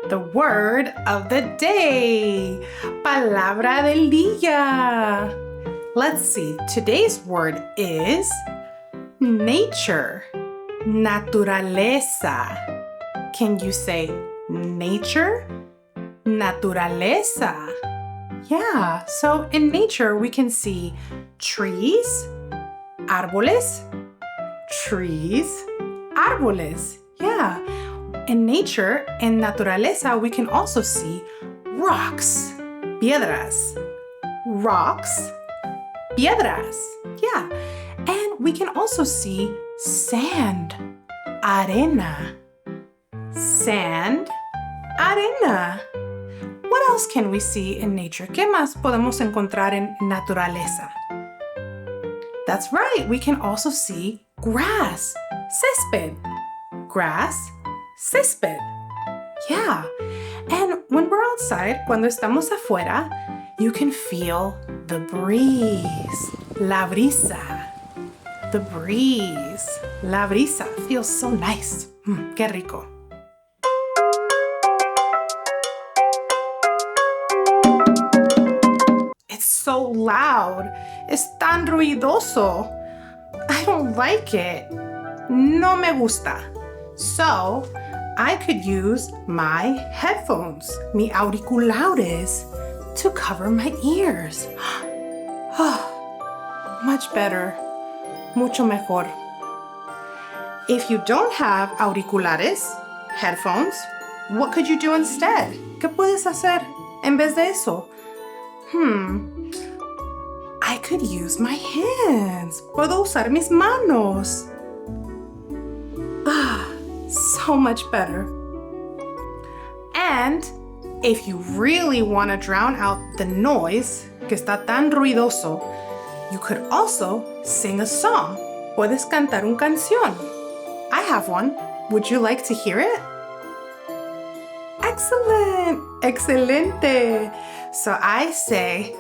The word of the day. Palabra del día. Let's see. Today's word is nature. Naturaleza. Can you say nature? Naturaleza. Yeah, so in nature we can see trees, árboles, trees, árboles. Yeah. In nature, in naturaleza, we can also see rocks, piedras. Rocks, piedras. Yeah. And we can also see sand, arena. Sand, arena. What else can we see in nature? ¿Qué más podemos encontrar en naturaleza? That's right, we can also see grass, césped. Grass, césped. Yeah. And when we're outside, cuando estamos afuera, you can feel the breeze. La brisa. The breeze. La brisa feels so nice. Qué rico. It's so loud. Es tan ruidoso. I don't like it. No me gusta. So, I could use my headphones, mi auriculares, to cover my ears. Much better. Mucho mejor. If you don't have auriculares, headphones, what could you do instead? ¿Qué puedes hacer en vez de eso? I could use my hands. Puedo usar mis manos. So much better. And if you really want to drown out the noise, que está tan ruidoso, you could also sing a song. Puedes cantar una canción. I have one. Would you like to hear it? Excellent. Excelente. So I say,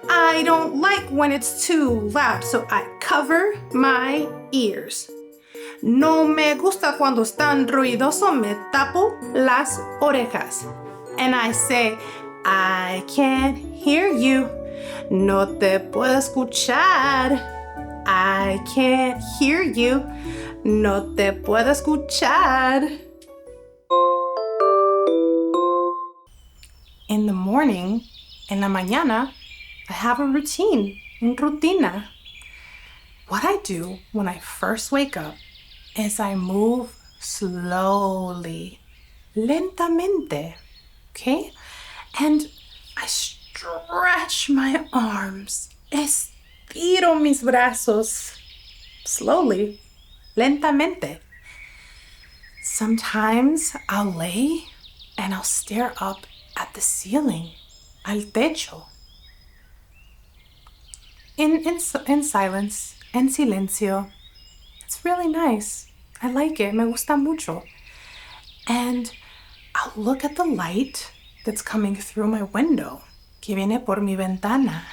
I don't like when it's too loud, so I cover my ears. No me gusta cuando es tan ruidoso, me tapo las orejas. And I say, I can't hear you. No te puedo escuchar. I can't hear you. No te puedo escuchar. In the morning, en la mañana, I have a routine, una rutina. What I do when I first wake up is I move slowly, lentamente, okay? And I stretch my arms, estiro mis brazos, slowly, lentamente. Sometimes I'll lay and I'll stare up at the ceiling, al techo. In silence, en silencio. It's really nice. I like it. Me gusta mucho. And I'll look at the light that's coming through my window, que viene por mi ventana.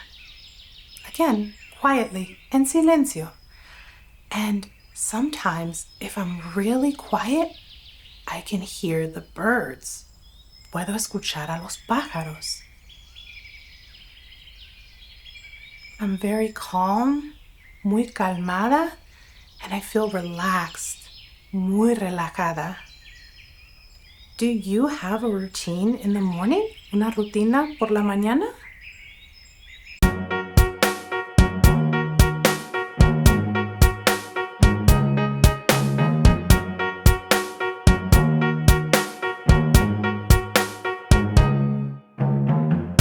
Again, quietly, en silencio. And sometimes, if I'm really quiet, I can hear the birds. Puedo escuchar a los pájaros. I'm very calm, muy calmada, and I feel relaxed, muy relajada. Do you have a routine in the morning? ¿Una rutina por la mañana?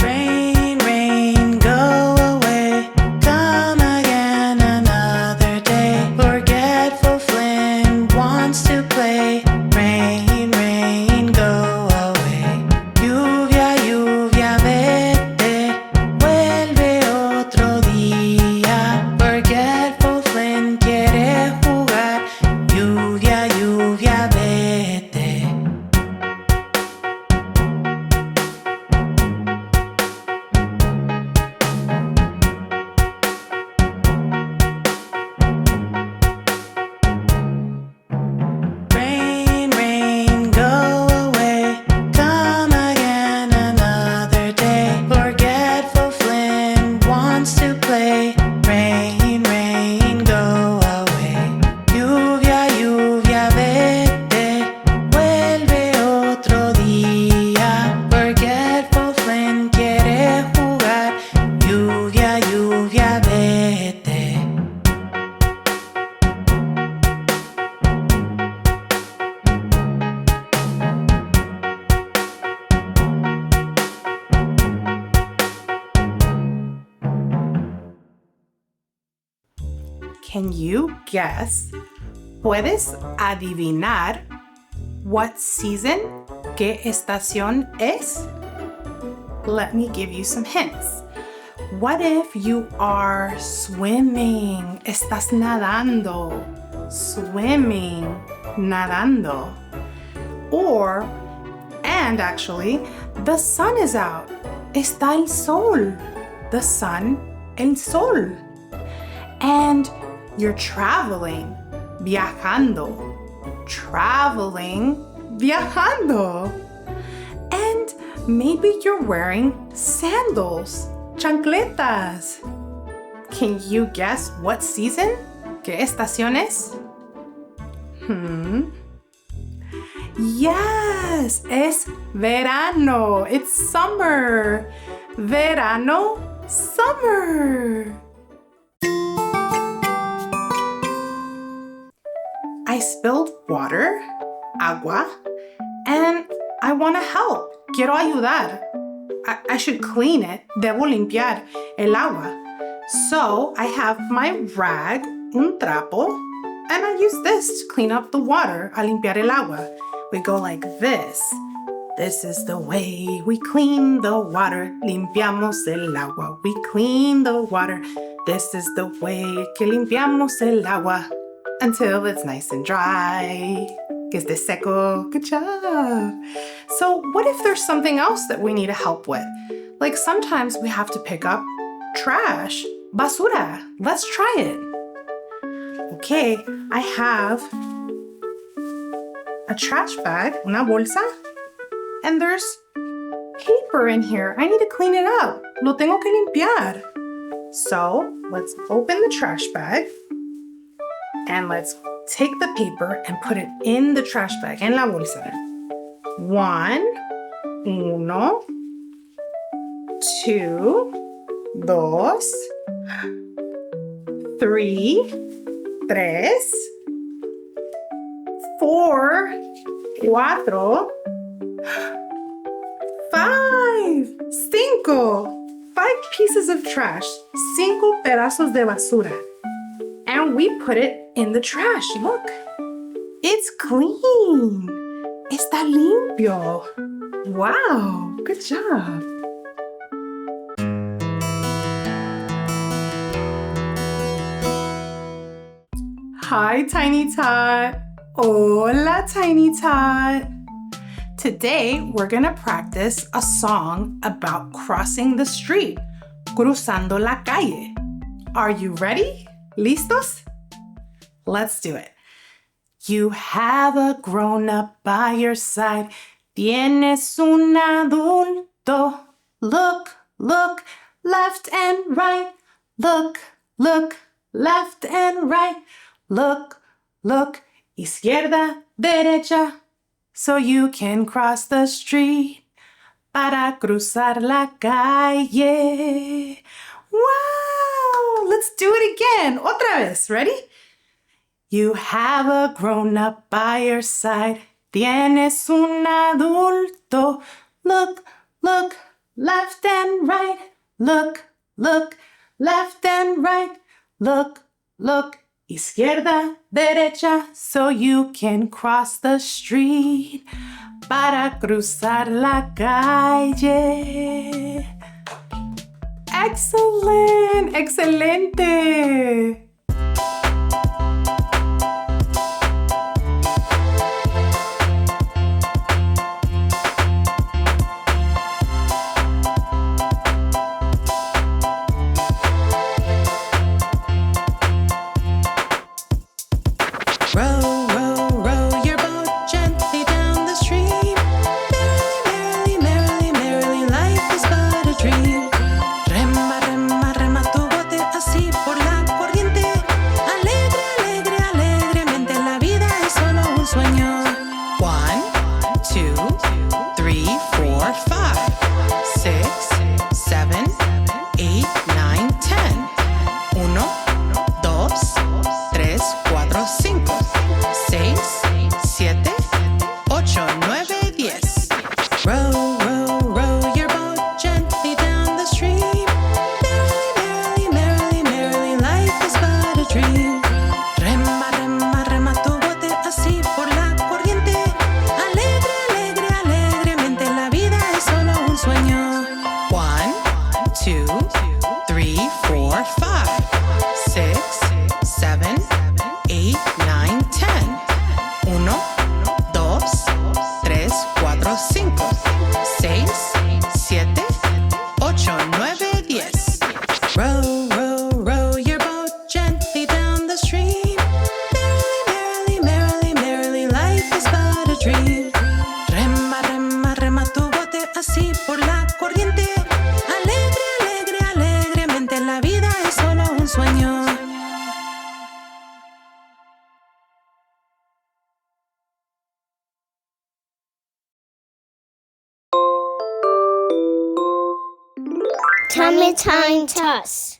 Rain, rain, go away. Lluvia, lluvia, vete. can you guess? ¿Puedes adivinar what season? ¿Qué estación es? Let me give you some hints. What if you are swimming? Estás nadando. Swimming, nadando. And actually, the sun is out. Está el sol. The sun, el sol. And you're traveling, viajando. Traveling, viajando. And maybe you're wearing sandals, chancletas. Can you guess what season? ¿Qué estación es? Yes, es verano. It's summer. Verano, summer. I spilled water, agua, and I want to help. Quiero ayudar. I should clean it. Debo limpiar el agua. So I have my rag, un trapo, and I use this to clean up the water, a limpiar el agua. We go like this. This is the way we clean the water. Limpiamos el agua. We clean the water. This is the way que limpiamos el agua until it's nice and dry. Que esté seco. Good job. So what if there's something else that we need help with? Like sometimes we have to pick up trash. Basura. Let's try it. Okay, I have a trash bag, una bolsa, and there's paper in here. I need to clean it up. Lo tengo que limpiar. So let's open the trash bag and let's take the paper and put it in the trash bag, en la bolsa. 1, 2, 3, 4, 4, 5, 5 pieces of trash, 5 pedazos de basura. And we put it in the trash. Look, it's clean. Está limpio. Wow, good job. Hi, Tiny Tot. Hola, Tiny Tot. Today, we're gonna practice a song about crossing the street, cruzando la calle. Are you ready? ¿Listos? Let's do it. You have a grown-up by your side. Tienes un adulto. Look, look, left and right. Look, look, left and right. Look, look, izquierda, derecha, so you can cross the street para cruzar la calle. Wow! Let's do it again. Otra vez. Ready? You have a grown-up by your side. Tienes un adulto. Look, look, left and right. Look, look, left and right. Look, look, izquierda, derecha, so you can cross the street para cruzar la calle. Excellent, excelente. Rema, rema, rema tu bote así por la corriente. stream. Merrily, merrily, merrily, merrily, life is but a dream. Rema, rema, rema tu bote así por la corriente. Alegre, alegre, alegremente, la vida es solo un sueño. TummyTimeTotz.